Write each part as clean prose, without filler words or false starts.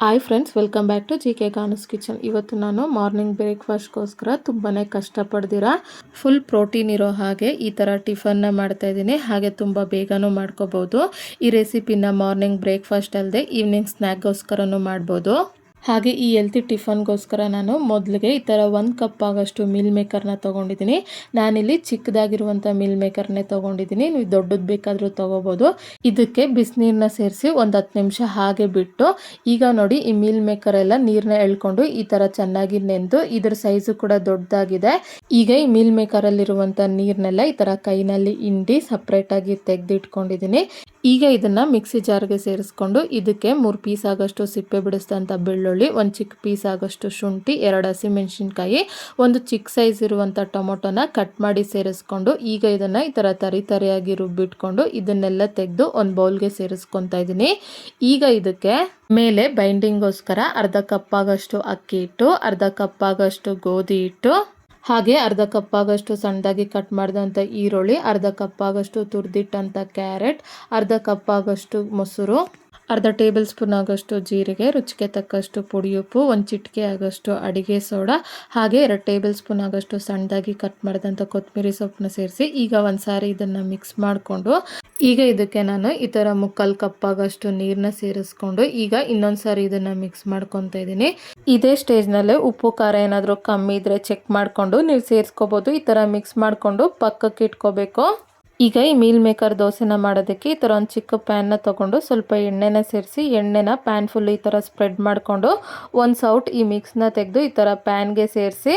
Hi friends, welcome back to G K. ಕಾನೂಸ್ kitchen. ಇವತ್ತು ನಾನು ಮಾರ್ನಿಂಗ್ ಬ್ರೇಕ್ಫಾಸ್ಟ್ಗೋಸ್ಕರ ತುಂಬಾ ಕಷ್ಟಪಡ್ದಿರಾ ಫುಲ್ ಪ್ರೋಟೀನ್ ಇರೋ ಹಾಗೆ ಈ ಥರ ಟಿಫನ್ನ ಮಾಡ್ತಾ ಇದ್ದೀನಿ. ಹಾಗೆ ತುಂಬ ಬೇಗನೂ ಮಾಡ್ಕೋಬೋದು. ಈ ರೆಸಿಪಿನ ಮಾರ್ನಿಂಗ್ ಬ್ರೇಕ್ಫಾಸ್ಟ್ ಅಲ್ಲದೆ ಈವ್ನಿಂಗ್ ಸ್ನ್ಯಾಕ್ಗೋಸ್ಕರನೂ ಮಾಡ್ಬೋದು. ಹಾಗೆ ಈ ಹೆಲ್ತಿ ಟಿಫನ್ಗೋಸ್ಕರ ನಾನು ಮೊದಲಿಗೆ ಈ ಥರ 1 ಕಪ್ ಆಗೋಷ್ಟು ಮೀಲ್ ಮೇಕರ್ನ ತೊಗೊಂಡಿದ್ದೀನಿ. ನಾನಿಲ್ಲಿ ಚಿಕ್ಕದಾಗಿರುವಂಥ ಮೀಲ್ ಮೇಕರ್ನೇ ತೊಗೊಂಡಿದ್ದೀನಿ. ನೀವು ದೊಡ್ಡದು ಬೇಕಾದರೂ ತೊಗೋಬೋದು. ಇದಕ್ಕೆ ಬಿಸಿನೀರನ್ನ ಸೇರಿಸಿ ಒಂದು 10 ನಿಮಿಷ ಹಾಗೆ ಬಿಟ್ಟು, ಈಗ ನೋಡಿ ಈ ಮೀಲ್ ಮೇಕರ್ ಎಲ್ಲ ನೀರನ್ನ ಎಳ್ಕೊಂಡು ಈ ಥರ ಚೆನ್ನಾಗಿ ನೆಂದು ಇದ್ರ ಸೈಜು ಕೂಡ ದೊಡ್ಡದಾಗಿದೆ. ಈಗ ಈ ಮೀಲ್ ಮೇಕರಲ್ಲಿರುವಂಥ ನೀರನ್ನೆಲ್ಲ ಈ ಥರ ಕೈನಲ್ಲಿ ಹಿಂಡಿ ಸಪ್ರೇಟಾಗಿ ತೆಗೆದಿಟ್ಕೊಂಡಿದ್ದೀನಿ. ಈಗ ಇದನ್ನು ಮಿಕ್ಸಿ ಜಾರ್ಗೆ ಸೇರಿಸ್ಕೊಂಡು ಇದಕ್ಕೆ 3 ಪೀಸ್ ಆಗೋಷ್ಟು ಸಿಪ್ಪೆ ಬಿಡಿಸಿದಂಥ ಬೆಳ್ಳುಳ್ಳಿ, 1 ಚಿಕ್ಕ ಪೀಸ್ ಆಗೋಷ್ಟು ಶುಂಠಿ, 2 ಹಸಿಮೆಣಸಿನ್ಕಾಯಿ, 1 ಚಿಕ್ಕ ಸೈಜ್ ಇರುವಂಥ ಟೊಮೊಟೊನ ಕಟ್ ಮಾಡಿ ಸೇರಿಸ್ಕೊಂಡು ಈಗ ಇದನ್ನು ಈ ಥರ ತರಿಯಾಗಿ ರುಬ್ಬಿಟ್ಕೊಂಡು ಇದನ್ನೆಲ್ಲ ತೆಗೆದು ಒಂದು ಬೌಲ್ಗೆ ಸೇರಿಸ್ಕೊತಾ ಇದ್ದೀನಿ. ಈಗ ಇದಕ್ಕೆ ಮೇಲೆ ಬೈಂಡಿಂಗ್ಗೋಸ್ಕರ ಅರ್ಧ ಕಪ್ ಆಗೋಷ್ಟು ಅಕ್ಕಿ ಹಿಟ್ಟು, ಅರ್ಧ ಕಪ್ ಆಗೋಷ್ಟು ಗೋಧಿ ಹಿಟ್ಟು, ಹಾಗೆ ಅರ್ಧ ಕಪ್ ಆಗೋಷ್ಟು ಸಣ್ಣದಾಗಿ ಕಟ್ ಮಾಡಿದಂಥ ಈರುಳ್ಳಿ, ಅರ್ಧ ಕಪ್ ಆಗೋಷ್ಟು ತುರಿದಿಟ್ಟಂಥ ಕ್ಯಾರೆಟ್, ಅರ್ಧ ಕಪ್ ಆಗೋಷ್ಟು ಮೊಸರು, ಅರ್ಧ ಟೇಬಲ್ ಸ್ಪೂನ್ ಆಗೋಷ್ಟು ಜೀರಿಗೆ, ರುಚಿಗೆ ತಕ್ಕಷ್ಟು ಪುಡಿ ಉಪ್ಪು, 1 ಚಿಟಿಕೆ ಆಗೋಷ್ಟು ಅಡಿಗೆ ಸೋಡಾ, ಹಾಗೆ 2 ಟೇಬಲ್ ಸ್ಪೂನ್ ಆಗೋಷ್ಟು ಸಣ್ಣದಾಗಿ ಕಟ್ ಮಾಡಿದಂಥ ಕೊತ್ತಂಬರಿ ಸೊಪ್ಪನ್ನ ಸೇರಿಸಿ ಈಗ ಒಂದು ಸಾರಿ ಇದನ್ನು ಮಿಕ್ಸ್ ಮಾಡಿಕೊಂಡು ಈಗ ಇದಕ್ಕೆ ನಾನು ಈ ಥರ 3/4 ಕಪ್ ಆಗೋಷ್ಟು ನೀರನ್ನ ಸೇರಿಸ್ಕೊಂಡು ಈಗ ಇನ್ನೊಂದು ಸಾರಿ ಇದನ್ನು ಮಿಕ್ಸ್ ಮಾಡ್ಕೊತಾ ಇದ್ದೀನಿ. ಇದೇ ಸ್ಟೇಜ್ನಲ್ಲೇ ಉಪ್ಪು ಖಾರ ಏನಾದರೂ ಕಮ್ಮಿ ಇದ್ದರೆ ಚೆಕ್ ಮಾಡಿಕೊಂಡು ನೀವು ಸೇರಿಸ್ಕೋಬೋದು. ಈ ಥರ ಮಿಕ್ಸ್ ಮಾಡಿಕೊಂಡು ಪಕ್ಕಕ್ಕೆ ಇಟ್ಕೋಬೇಕು. ಈಗ ಈ ಮೀಲ್ ಮೇಕರ್ ದೋಸೆನ ಮಾಡೋದಕ್ಕೆ ಈ ಥರ ಒಂದು ಚಿಕ್ಕ ಪ್ಯಾನ್ನ ತೊಗೊಂಡು ಸ್ವಲ್ಪ ಎಣ್ಣೆನ ಸೇರಿಸಿ ಎಣ್ಣೆನ ಪ್ಯಾನ್ ಫುಲ್ ಈ ಥರ ಸ್ಪ್ರೆಡ್ ಮಾಡಿಕೊಂಡು ಒಂದು ಸೌಟ್ ಈ ಮಿಕ್ಸ್ನ ತೆಗೆದು ಈ ಥರ ಪ್ಯಾನ್ಗೆ ಸೇರಿಸಿ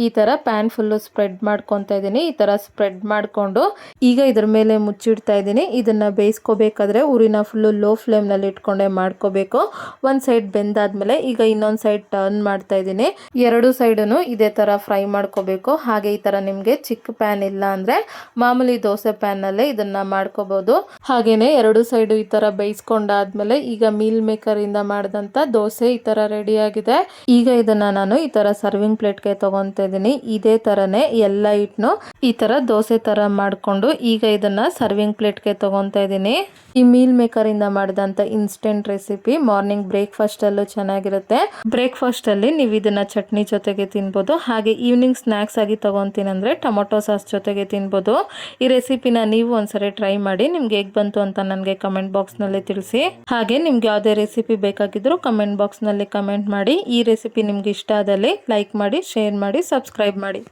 ಈ ಥರ ಪ್ಯಾನ್ ಫುಲ್ಲು ಸ್ಪ್ರೆಡ್ ಮಾಡ್ಕೊತಾ ಇದ್ದೀನಿ. ಈ ಥರ ಸ್ಪ್ರೆಡ್ ಮಾಡಿಕೊಂಡು ಈಗ ಇದ್ರ ಮೇಲೆ ಮುಚ್ಚಿಡ್ತಾ ಇದ್ದೀನಿ. ಇದನ್ನು ಬೇಯಿಸ್ಕೋಬೇಕಾದ್ರೆ ಉರಿನ ಫುಲ್ಲು ಲೋ ಫ್ಲೇಮ್ನಲ್ಲಿ ಇಟ್ಕೊಂಡೇ ಮಾಡ್ಕೋಬೇಕು. ಒಂದು ಸೈಡ್ ಬೆಂದಾದ್ಮೇಲೆ ಈಗ ಇನ್ನೊಂದು ಸೈಡ್ ಟರ್ನ್ ಮಾಡ್ತಾ ಇದ್ದೀನಿ. 2 ಸೈಡನ್ನು ಇದೇ ಥರ ಫ್ರೈ ಮಾಡ್ಕೋಬೇಕು. ಹಾಗೆ ಈ ಥರ ನಿಮಗೆ ಚಿಕ್ಕ ಪ್ಯಾನ್ ಇಲ್ಲ ಅಂದರೆ ಮಾಮೂಲಿ ದೋಸೆ ಪ್ಯಾನ್ನಲ್ಲೇ ಇದನ್ನ ಮಾಡ್ಕೋಬಹುದು. ಹಾಗೇನೆ 2 ಸೈಡು ಈ ತರ ಬೇಯಿಸ್ಕೊಂಡಾದ್ಮೇಲೆ ಈಗ ಮೀಲ್ ಮೇಕರ್ ಇಂದ ಮಾಡಿದಂತ ದೋಸೆ ಈ ತರ ರೆಡಿ ಆಗಿದೆ. ಈಗ ಇದನ್ನ ನಾನು ಈ ತರ ಸರ್ವಿಂಗ್ ಪ್ಲೇಟ್ಗೆ ತಗೊಂತಾ ಇದ್ದೀನಿ. ಇದೇ ತರನೇ ಎಲ್ಲ ಹಿಟ್ಟನ್ನು ಈ ತರ ದೋಸೆ ತರ ಮಾಡ್ಕೊಂಡು ಈಗ ಇದನ್ನ ಸರ್ವಿಂಗ್ ಪ್ಲೇಟ್ಗೆ ತಗೊಂತಾ ಇದ್ದೀನಿ. ಈ ಮೀಲ್ ಮೇಕರ್ ಇಂದ ಮಾಡಿದಂತ ಇನ್ಸ್ಟೆಂಟ್ ರೆಸಿಪಿ ಮಾರ್ನಿಂಗ್ ಬ್ರೇಕ್ಫಾಸ್ಟ್ ಅಲ್ಲೂ ಚೆನ್ನಾಗಿರುತ್ತೆ. ಬ್ರೇಕ್ಫಾಸ್ಟ್ ಅಲ್ಲಿ ನೀವು ಇದನ್ನ ಚಟ್ನಿ ಜೊತೆಗೆ ತಿನ್ಬೋದು. ಹಾಗೆ ಈವ್ನಿಂಗ್ ಸ್ನಾಕ್ಸ್ ಆಗಿ ತಗೊಂತೀನಿ ಅಂದ್ರೆ ಟೊಮೊಟೊ ಸಾಸ್ ಜೊತೆಗೆ ತಿನ್ಬೋದು. ಈ ರೆಸಿಪಿನ ನೀವು ಒಂದ್ಸರಿ ಟ್ರೈ ಮಾಡಿ. ನಿಮ್ಗೆ ಹೇಗೆ ಬಂತು ಅಂತ ನನಗೆ ಕಮೆಂಟ್ ಬಾಕ್ಸ್ ನಲ್ಲಿ ತಿಳಿಸಿ. ಹಾಗೆ ನಿಮ್ಗೆ ಯಾವುದೇ ರೆಸಿಪಿ ಬೇಕಾಗಿದ್ರು ಕಮೆಂಟ್ ಬಾಕ್ಸ್ ನಲ್ಲಿ ಕಮೆಂಟ್ ಮಾಡಿ. ಈ ರೆಸಿಪಿ ನಿಮ್ಗೆ ಇಷ್ಟ ಆದಲ್ಲಿ ಲೈಕ್ ಮಾಡಿ, ಶೇರ್ ಮಾಡಿ, ಸಬ್ಸ್ಕ್ರೈಬ್ ಮಾಡಿ.